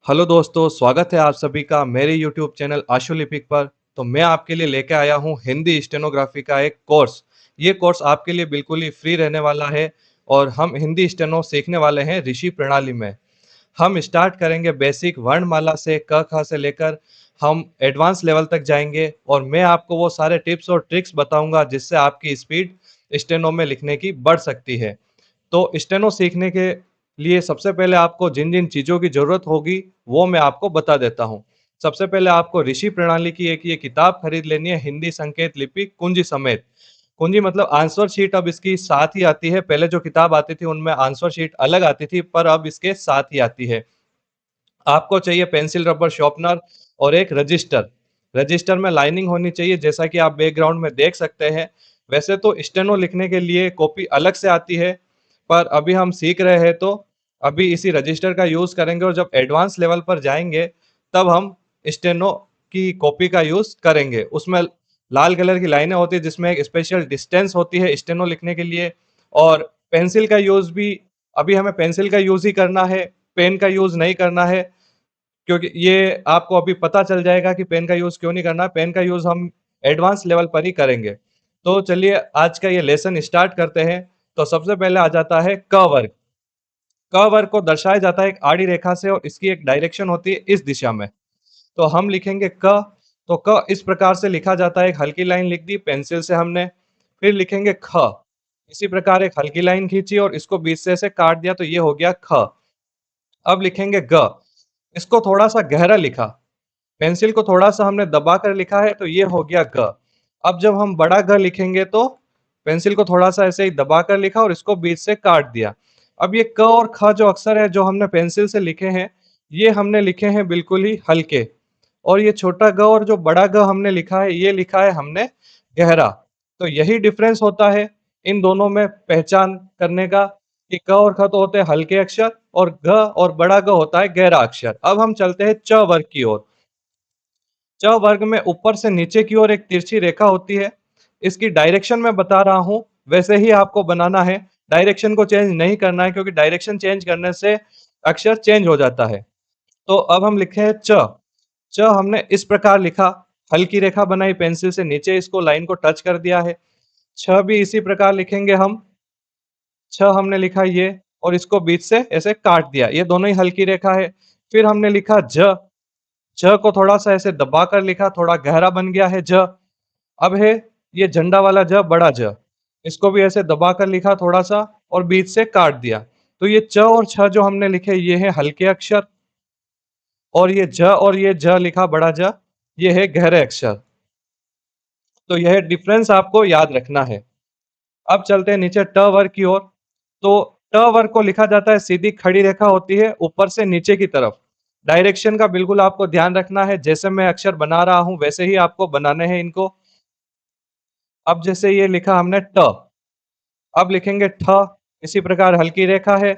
Hello दोस्तों, स्वागत है आप सभी का मेरे यूट्यूब चैनल आशु लिपिक पर। तो मैं आपके लिए लेके आया हूँ हिंदी स्टेनोग्राफी का एक कोर्स। ये कोर्स आपके लिए बिल्कुल ही फ्री रहने वाला है और हम हिंदी स्टेनो सीखने वाले हैं ऋषि प्रणाली में। हम स्टार्ट करेंगे बेसिक वर्णमाला से क ख से लेकर हम एडवांस लेवल तक जाएंगे और मैं आपको वो सारे टिप्स और ट्रिक्स बताऊंगा जिससे आपकी स्पीड स्टेनो में लिखने की बढ़ सकती है। तो स्टेनो सीखने के लिए सबसे पहले आपको जिन जिन चीज़ों की ज़रूरत होगी वो मैं आपको बता देता हूँ। सबसे पहले आपको ऋषि प्रणाली की एक ये किताब खरीद लेनी है, हिंदी संकेत लिपि कुंजी समेत। कुंजी मतलब आंसर शीट अब इसकी साथ ही आती है। पहले जो किताब आती थी उनमें आंसर शीट अलग आती थी, पर अब इसके साथ ही आती है। आपको चाहिए पेंसिल रबर शॉर्पनर और एक रजिस्टर। रजिस्टर में लाइनिंग होनी चाहिए, जैसा कि आप बैकग्राउंड में देख सकते हैं। वैसे तो स्टेनो लिखने के लिए कॉपी अलग से आती है, पर अभी हम सीख रहे हैं तो अभी इसी रजिस्टर का यूज़ करेंगे और जब एडवांस लेवल पर जाएंगे तब हम स्टेनो की कॉपी का यूज़ करेंगे। उसमें लाल कलर की लाइनें होती है जिसमें एक स्पेशल डिस्टेंस होती है स्टेनो लिखने के लिए। और पेंसिल का यूज़ भी अभी हमें पेंसिल का यूज़ ही करना है, पेन का यूज़ नहीं करना है। क्योंकि ये आपको अभी पता चल जाएगा कि पेन का यूज़ क्यों नहीं करना है। पेन का यूज़ हम एडवांस लेवल पर ही करेंगे। तो चलिए आज का ये लेसन स्टार्ट करते हैं। तो सबसे पहले आ जाता है क वर्ग। क वर्ग को दर्शाया जाता है एक आड़ी रेखा से और इसकी एक डायरेक्शन होती है इस दिशा में। तो हम लिखेंगे क। तो क इस प्रकार से लिखा जाता है, एक हल्की लाइन लिख दी पेंसिल से हमने। फिर लिखेंगे ख। इसी प्रकार एक हल्की लाइन खींची और इसको बीच से ऐसे काट दिया तो ये हो गया ख। अब लिखेंगे ग। इसको थोड़ा सा गहरा लिखा, पेंसिल को थोड़ा सा हमने दबा कर लिखा है तो ये हो गया ग। अब जब हम बड़ा ग लिखेंगे तो पेंसिल को थोड़ा सा ऐसे ही दबा कर लिखा और इसको बीच से काट दिया। अब ये क और ख जो अक्षर है जो हमने पेंसिल से लिखे हैं, ये हमने लिखे हैं बिल्कुल ही हल्के। और ये छोटा ग और जो बड़ा ग हमने लिखा है ये लिखा है हमने गहरा। तो यही डिफरेंस होता है इन दोनों में पहचान करने का, कि क और ख तो होते हैं हल्के अक्षर और ग और बड़ा ग होता है गहरा अक्षर। अब हम चलते हैं च वर्ग की ओर। च वर्ग में ऊपर से नीचे की ओर एक तिरछी रेखा होती है। इसकी डायरेक्शन मैं बता रहा हूं, वैसे ही आपको बनाना है। डायरेक्शन को चेंज नहीं करना है क्योंकि डायरेक्शन चेंज करने से अक्षर चेंज हो जाता है। तो अब हम लिखे हैं च। च हमने इस प्रकार लिखा, हल्की रेखा बनाई पेंसिल से नीचे, इसको लाइन को टच कर दिया है। छ भी इसी प्रकार लिखेंगे हम। छ हमने लिखा ये और इसको बीच से ऐसे काट दिया, ये दोनों ही हल्की रेखा है। फिर हमने लिखा ज। ज को थोड़ा सा ऐसे दबा कर लिखा, थोड़ा गहरा बन गया है ज। अब है ये झंडा वाला ज, बड़ा ज। इसको भी ऐसे दबा कर लिखा थोड़ा सा और बीच से काट दिया। तो ये च और छ जो हमने लिखे ये है हल्के अक्षर, और ये ज और ये ज लिखा बड़ा ज, ये है गहरे अक्षर। तो यह डिफरेंस आपको याद रखना है। अब चलते हैं नीचे ट वर्ग की ओर। तो ट वर्ग को लिखा जाता है, सीधी खड़ी रेखा होती है ऊपर से नीचे की तरफ। डायरेक्शन का बिल्कुल आपको ध्यान रखना है, जैसे मैं अक्षर बना रहा हूं वैसे ही आपको बनाने हैं इनको। अब जैसे ये लिखा हमने ट, अब लिखेंगे ठ। इसी प्रकार हल्की रेखा है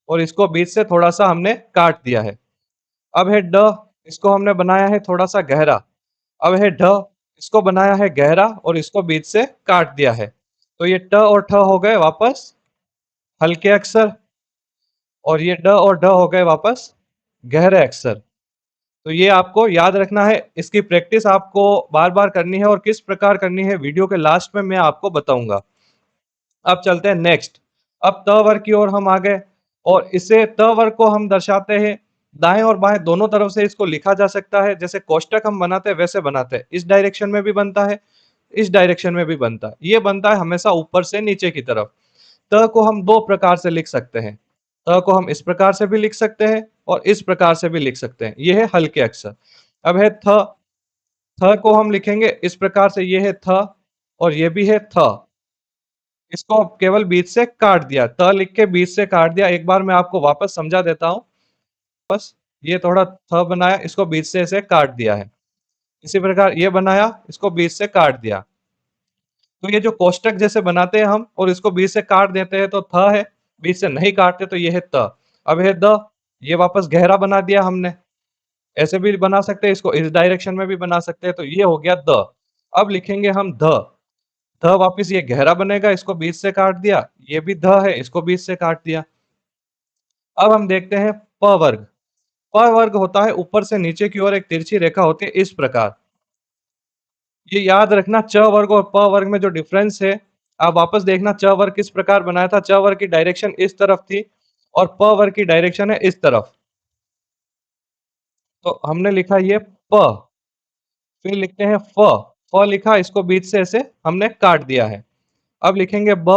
और इसको बीच से थोड़ा सा हमने काट दिया है। अब है ड, इसको हमने बनाया है थोड़ा सा गहरा। अब है ढ, इसको बनाया है गहरा और इसको बीच से काट दिया है। तो ये ट और ठ हो गए वापस हल्के अक्षर, और ये ड और ढ हो गए वापस गहरे अक्षर। तो ये आपको याद रखना है, इसकी प्रैक्टिस आपको बार बार करनी है और किस प्रकार करनी है वीडियो के लास्ट में मैं आपको बताऊंगा। अब चलते हैं नेक्स्ट। अब त वर्ग की ओर हम आ गए और इसे त वर्ग को हम दर्शाते हैं दाएं और बाएं दोनों तरफ से। इसको लिखा जा सकता है जैसे कोष्टक हम बनाते हैं वैसे बनाते हैं, इस डायरेक्शन में भी बनता है, इस डायरेक्शन में भी बनता है। ये बनता है हमेशा ऊपर से नीचे की तरफ। त को हम दो प्रकार से लिख सकते हैं। त को हम इस प्रकार से भी लिख सकते हैं और इस प्रकार से भी लिख सकते हैं, ये है हल्के अक्षर। अब है थ। थ को हम लिखेंगे इस प्रकार से, ये है थ और ये भी है थ। इसको केवल बीच से काट दिया, त लिख के बीच से काट दिया। एक बार मैं आपको वापस समझा देता हूँ। बस ये थोड़ा थ बनाया, इसको बीच से ऐसे काट दिया है। इसी प्रकार ये बनाया, इसको बीच से काट दिया। तो ये जो कोष्टक जैसे बनाते हैं हम और इसको बीच से काट देते हैं तो थ है, बीच से नहीं काटते तो ये है त। अब है द, ये वापस गहरा बना दिया हमने। ऐसे भी बना सकते हैं, इसको इस डायरेक्शन में भी बना सकते हैं, तो ये हो गया द। अब लिखेंगे हम ध। ध वापस ये गहरा बनेगा, इसको बीच से काट दिया। ये भी ध है, इसको बीच से काट दिया। अब हम देखते हैं प वर्ग। प वर्ग होता है ऊपर से नीचे की ओर एक तिरछी रेखा होती है इस प्रकार। ये याद रखना च वर्ग और प वर्ग में जो डिफरेंस है, आप वापस देखना च वर्ग किस प्रकार बनाया था, च वर्ग की डायरेक्शन इस तरफ थी और प वर्ग की डायरेक्शन है इस तरफ। तो हमने लिखा ये प, फिर लिखते हैं फ, फ लिखा इसको बीच से ऐसे हमने काट दिया है। अब लिखेंगे ब,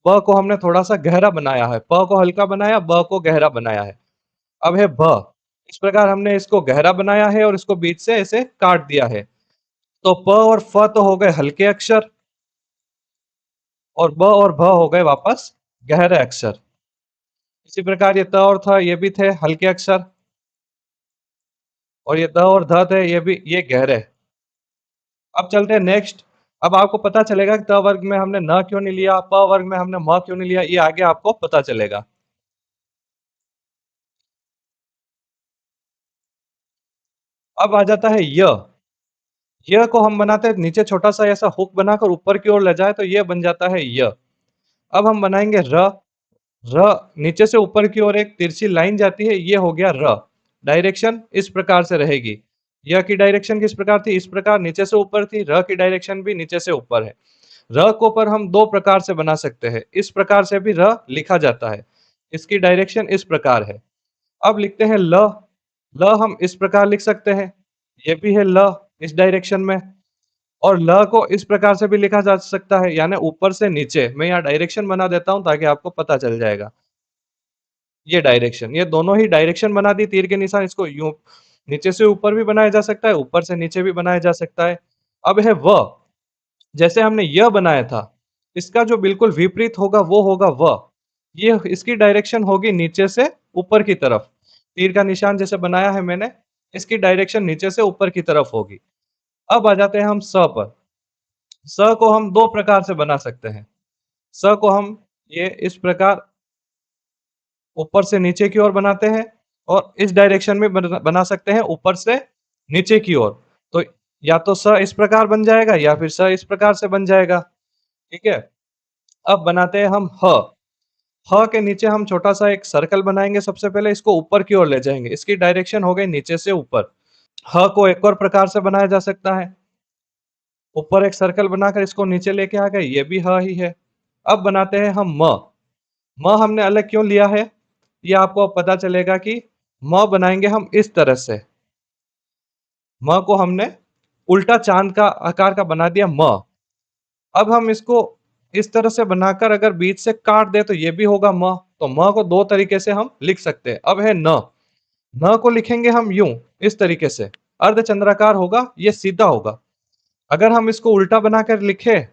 ब को हमने थोड़ा सा गहरा बनाया है, प को हल्का बनाया, ब को गहरा बनाया है। अब है भ, इस प्रकार हमने इसको गहरा बनाया है और इसको बीच से ऐसे काट दिया है। तो प और फ तो हो गए हल्के अक्षर और ब और भ हो गए वापस गहरे अक्षर। इसी प्रकार ये त और थ ये भी थे हल्के अक्षर और ये द और ध थे ये गहरे। अब चलते हैं नेक्स्ट। अब आपको पता चलेगा कि त वर्ग में हमने न क्यों नहीं लिया, प वर्ग में हमने म क्यों नहीं लिया, ये आगे आपको पता चलेगा। अब आ जाता है य को हम बनाते हैं नीचे छोटा सा ऐसा हुक बनाकर ऊपर की ओर ले जाए तो ये बन जाता है य। अब हम बनाएंगे र नीचे से ऊपर की ओर एक तिरछी लाइन जाती है, ये हो गया र। डायरेक्शन इस प्रकार से रहेगी। य की डायरेक्शन किस प्रकार थी, इस प्रकार नीचे से ऊपर थी, र की डायरेक्शन भी नीचे से ऊपर है। र को पर हम दो प्रकार से बना सकते हैं, इस प्रकार से भी र लिखा जाता है, इसकी डायरेक्शन इस प्रकार है। अब लिखते हैं ल हम इस प्रकार लिख सकते हैं, ये भी है ल इस डायरेक्शन में। और ल को इस प्रकार से भी लिखा जा सकता है, यानी ऊपर से नीचे। मैं यहाँ डायरेक्शन बना देता हूँ ताकि आपको पता चल जाएगा। ये डायरेक्शन, ये दोनों ही डायरेक्शन बना दी तीर के निशान, इसको यूं नीचे से ऊपर भी बनाया जा सकता है, ऊपर से नीचे भी बनाया जा सकता है। अब है व, जैसे हमने य बनाया था, इसका जो बिल्कुल विपरीत होगा वो होगा व। ये इसकी डायरेक्शन होगी नीचे से ऊपर की तरफ। तीर का निशान जैसे बनाया है मैंने, इसकी डायरेक्शन नीचे से ऊपर की तरफ होगी। अब आ जाते हैं हम स पर। स को हम दो प्रकार से बना सकते हैं। स को हम ये इस प्रकार ऊपर से नीचे की ओर बनाते हैं और इस डायरेक्शन में बना सकते हैं ऊपर से नीचे की ओर। तो या तो स इस प्रकार बन जाएगा या फिर स इस प्रकार से बन जाएगा। ठीक है? अब बनाते हैं हम ह। ह के नीचे हम छोटा-सा एक सर्कल बनाएँगे, सबसे पहले इसको ऊपर की ओर ले जाएँगे। इसकी डायरेक्शन हो गई नीचे से ऊपर। ह को एक और प्रकार से बनाया जा सकता है। ऊपर एक सर्कल बनाकर इसको नीचे लेके आ गए, ये भी ह ही है। अब बनाते हैं हम म। म हमने अलग क्यों लिया है? ये आपको अब पता चलेगा कि म बनाएँगे हम इस तरह से। म को हमने उल्टा चाँद का आकार का बना दिया म। अब हम इसको इस तरह से बनाकर अगर बीच से काट दें तो ये भी होगा म। तो म को दो तरीके से हम लिख सकते हैं। अब है न। न को लिखेंगे हम यूं, इस तरीके से। अर्धचंद्राकार होगा, ये सीधा होगा। अगर हम इसको उल्टा बनाकर लिखें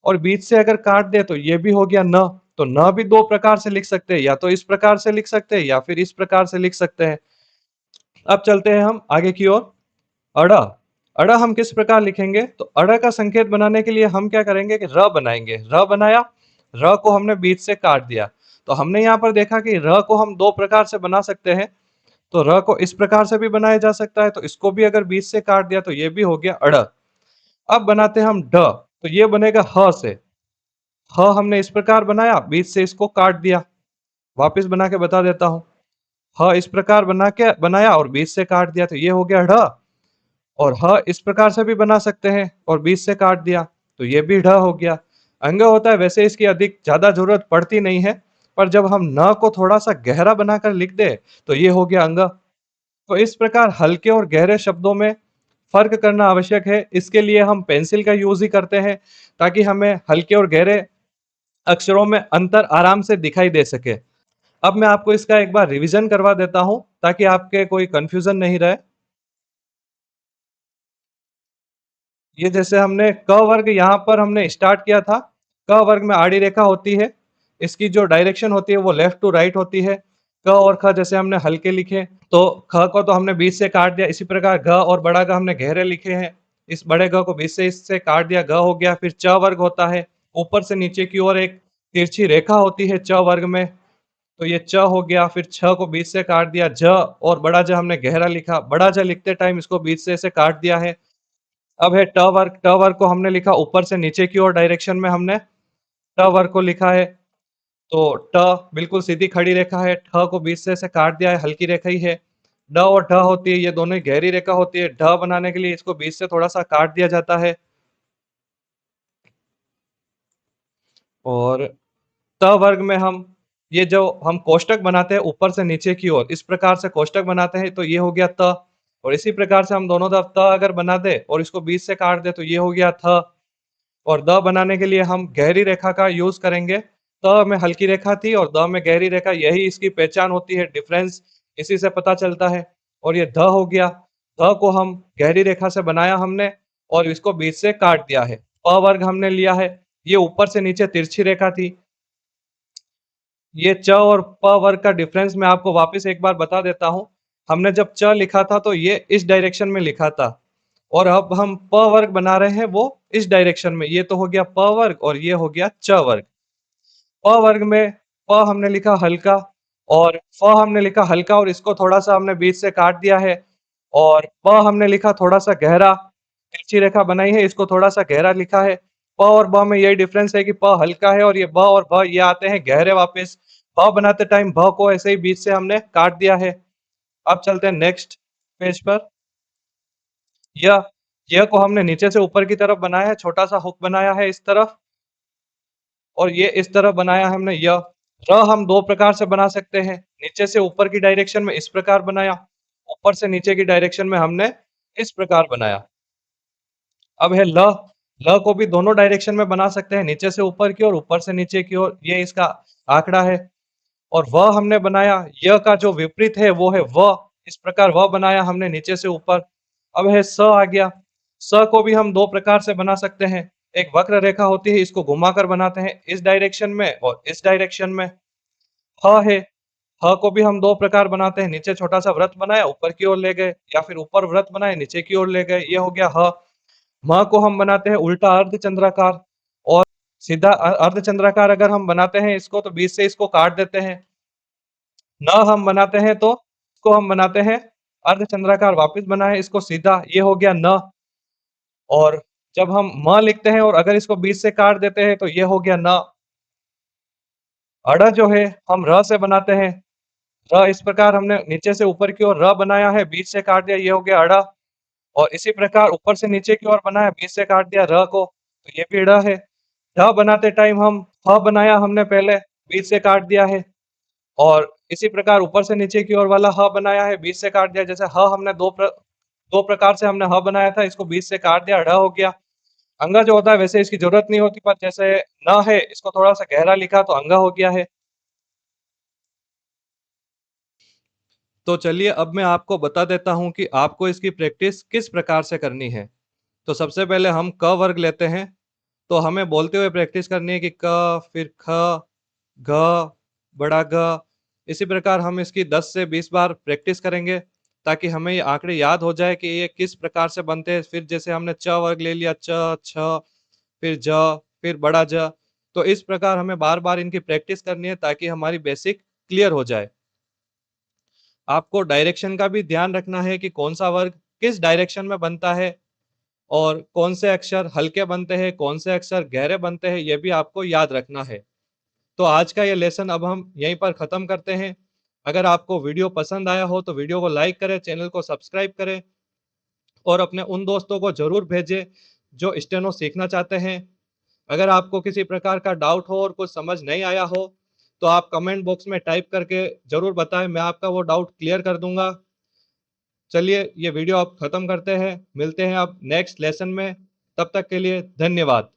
और बीच से अगर काट दें तो ये भी हो गया न। तो न भी दो प्रकार से लिख सकते हैं, या तो इस प्रकार से लिख सकते हैं या फिर इस प्रकार से लिख सकते हैं। अब चलते हैं हम आगे की ओर। अड़ा, अड़ा हम किस प्रकार लिखेंगे? तो अड़ा का संकेत बनाने के लिए हम क्या करेंगे कि र बनाएंगे। र बनाया, र को हमने बीच से काट दिया। तो हमने यहाँ पर देखा कि र को हम दो प्रकार से बना सकते हैं। तो र को इस प्रकार से भी बनाया जा सकता है, तो इसको भी अगर बीच से काट दिया तो ये भी हो गया अड़। अब बनाते हैं हम ढ, तो ये बनेगा ह से। ह हमने इस प्रकार बनाया, बीच से इसको काट दिया। वापस बना के बता देता हूँ। ह इस प्रकार बनाया और बीच से काट दिया, तो ये हो गया ढ। और ह इस प्रकार से भी बना सकते हैं और बीच से काट दिया, तो ये भी ढ हो गया। अंग होता है, वैसे इसकी अधिक ज़्यादा ज़रूरत पड़ती नहीं है, पर जब हम न को थोड़ा-सा गहरा बनाकर लिख दें, तो ये हो गया अंग। तो इस प्रकार हल्के और गहरे शब्दों में फ़र्क करना आवश्यक है। इसके लिए हम पेंसिल का यूज़ ही करते हैं, ताकि हमें हल्के और गहरे अक्षरों में अंतर आराम से दिखाई दे सके। अब मैं आपको इसका एक बार रिवीजन करवा देता हूँ, ताकि आपके कोई कन्फ्यूज़न नहीं रहे। ये जैसे हमने क वर्ग यहाँ पर हमने स्टार्ट किया था। क वर्ग में आड़ी रेखा होती है। इसकी जो डायरेक्शन होती है वो लेफ्ट टू राइट होती है। क और ख जैसे हमने हल्के लिखे, तो ख को तो हमने बीच से काट दिया। इसी प्रकार घ और बड़ा घ हमने गहरे लिखे हैं। इस बड़े घ को बीच से इससे काट दिया, घ हो गया। फिर च वर्ग होता है। ऊपर से नीचे की ओर एक तिरछी रेखा होती है च वर्ग में, तो ये च हो गया। फिर छ को बीच से काट दिया, झ और बड़ा ज हमने गहरा लिखा। बड़ा ज लिखते टाइम इसको बीच से ऐसे काट दिया है। अब है ट वर्ग। ट वर्ग को हमने लिखा ऊपर से नीचे की ओर डायरेक्शन में हमने ट वर्ग को लिखा है। तो ट बिल्कुल सीधी खड़ी रेखा है, ठ को बीच से ऐसे काट दिया है, हल्की रेखा ही है। ड और ढ होती है, ये दोनों ही गहरी रेखा होती है। ढ बनाने के लिए इसको बीच से थोड़ा-सा काट दिया जाता है। और त वर्ग में हम ये जो हम कोष्टक बनाते हैं ऊपर से नीचे की ओर, इस प्रकार से कोष्टक बनाते हैं, तो ये हो गया त। और इसी प्रकार से हम दोनों तरफ त अगर बना दें और इसको बीच से काट दें तो ये हो गया थ। और द बनाने के लिए हम गहरी रेखा का यूज करेंगे। त में हल्की रेखा थी और द में गहरी रेखा, यही इसकी पहचान होती है, डिफरेंस इसी से पता चलता है। और ये ध हो गया, ध को हम गहरी रेखा से बनाया हमने और इसको बीच से काट दिया है। प वर्ग हमने लिया है, ये ऊपर से नीचे तिरछी रेखा थी। ये च और प वर्ग का डिफरेंस मैं आपको वापस एक बार बता देता हूँ। हमने जब च लिखा था तो ये इस डायरेक्शन में लिखा था और अब हम प वर्ग बना रहे हैं वो इस डायरेक्शन में। ये तो हो गया प वर्ग और ये हो गया च वर्ग। प वर्ग में प हमने लिखा हल्का और फ हमने लिखा हल्का और इसको थोड़ा-सा हमने बीच से काट दिया है। और प हमने लिखा थोड़ा-सा गहरा, तिरछी रेखा बनाई है, इसको थोड़ा-सा गहरा लिखा है। प और ब में यही डिफरेंस है कि प हल्का है और ये ब और भ ये आते हैं गहरे वापस। भ बनाते टाइम भ को ऐसे ही बीच से हमने काट दिया है। अब चलते हैं नेक्स्ट पेज पर। य य को हमने नीचे से ऊपर की तरफ बनाया है, छोटा-सा हुक बनाया है इस तरफ और ये इस तरफ बनाया है हमने य। र हम 2 प्रकार से बना सकते हैं, नीचे से ऊपर की डायरेक्शन में इस प्रकार बनाया, ऊपर से नीचे की डायरेक्शन में हमने इस प्रकार बनाया। अब है ल। ल को भी दोनों डायरेक्शन में बना सकते हैं, नीचे से ऊपर की ओर, ऊपर से नीचे की ओर, ये इसका आंकड़ा है। और व हमने बनाया, य का जो विपरीत है वो है व, इस प्रकार व बनाया हमने नीचे से ऊपर। अब है स आ गया। स को भी हम 2 प्रकार से बना सकते हैं, एक वक्र रेखा होती है, इसको घुमाकर बनाते हैं इस डायरेक्शन में और इस डायरेक्शन में। ह है, ह को भी हम 2 प्रकार बनाते हैं, नीचे छोटा-सा वृत्त बनाया, ऊपर की ओर ले गए या फिर ऊपर वृत्त बनाए, नीचे की ओर ले गए, ये हो गया ह। म को हम बनाते हैं उल्टा अर्धचंद्राकार और सीधा अर्धचंद्राकार अगर हम बनाते हैं इसको तो बीच से इसको काट देते हैं। न हम बनाते हैं तो इसको हम बनाते हैं अर्धचंद्राकार, वापस बनाए इसको सीधा, ये हो गया न। और जब हम म लिखते हैं और अगर इसको बीच से काट देते हैं तो ये हो गया न। अड़ जो है हम र से बनाते हैं, र इस प्रकार हमने नीचे से ऊपर की ओर र बनाया है, बीच से काट दिया, ये हो गया अड़ा। और इसी प्रकार ऊपर से नीचे की ओर बनाया, बीच से काट दिया र को, तो ये भी ड़ है। ढ बनाते टाइम हम ह बनाया हमने पहले, बीच से काट दिया है और इसी प्रकार ऊपर से नीचे की ओर वाला ह बनाया है, बीच से काट दिया। जैसे ह हमने 2 प्रकार से हमने ह बनाया था, इसको बीच से काट दिया, ढ हो गया। अंगा जो होता है वैसे इसकी जरूरत नहीं होती, पर जैसे न है इसको थोड़ा-सा गहरा लिखा तो अंगा हो गया है। तो चलिए अब मैं आपको बता देता हूँ कि आपको इसकी प्रैक्टिस किस प्रकार से करनी है। तो सबसे पहले हम क वर्ग लेते हैं, तो हमें बोलते हुए प्रैक्टिस करनी है कि क, फिर ख, घ, बड़ा घ। इसी प्रकार हम इसकी 10 से 20 बार प्रैक्टिस करेंगे ताकि हमें ये आंकड़े याद हो जाए कि ये किस प्रकार से बनते हैं। फिर जैसे हमने च वर्ग ले लिया, च, छ, फिर ज, फिर बड़ा ज। तो इस प्रकार हमें बार-बार इनकी प्रैक्टिस करनी है ताकि हमारी बेसिक क्लियर हो जाए। आपको डायरेक्शन का भी ध्यान रखना है कि कौन सा वर्ग किस डायरेक्शन में बनता है और कौन से अक्षर हल्के बनते हैं, कौन से अक्षर गहरे बनते हैं, ये भी आपको याद रखना है। तो आज का ये लेसन अब हम यहीं पर ख़त्म करते हैं। अगर आपको वीडियो पसंद आया हो तो वीडियो को लाइक करें, चैनल को सब्सक्राइब करें और अपने उन दोस्तों को ज़रूर भेजें जो स्टेनो सीखना चाहते हैं। अगर आपको किसी प्रकार का डाउट हो और कुछ समझ नहीं आया हो, तो आप कमेंट बॉक्स में टाइप करके ज़रूर बताएँ, मैं आपका वो डाउट क्लियर कर दूँगा। चलिए ये वीडियो अब खत्म करते हैं, मिलते हैं अब नेक्स्ट लेसन में, तब तक के लिए धन्यवाद।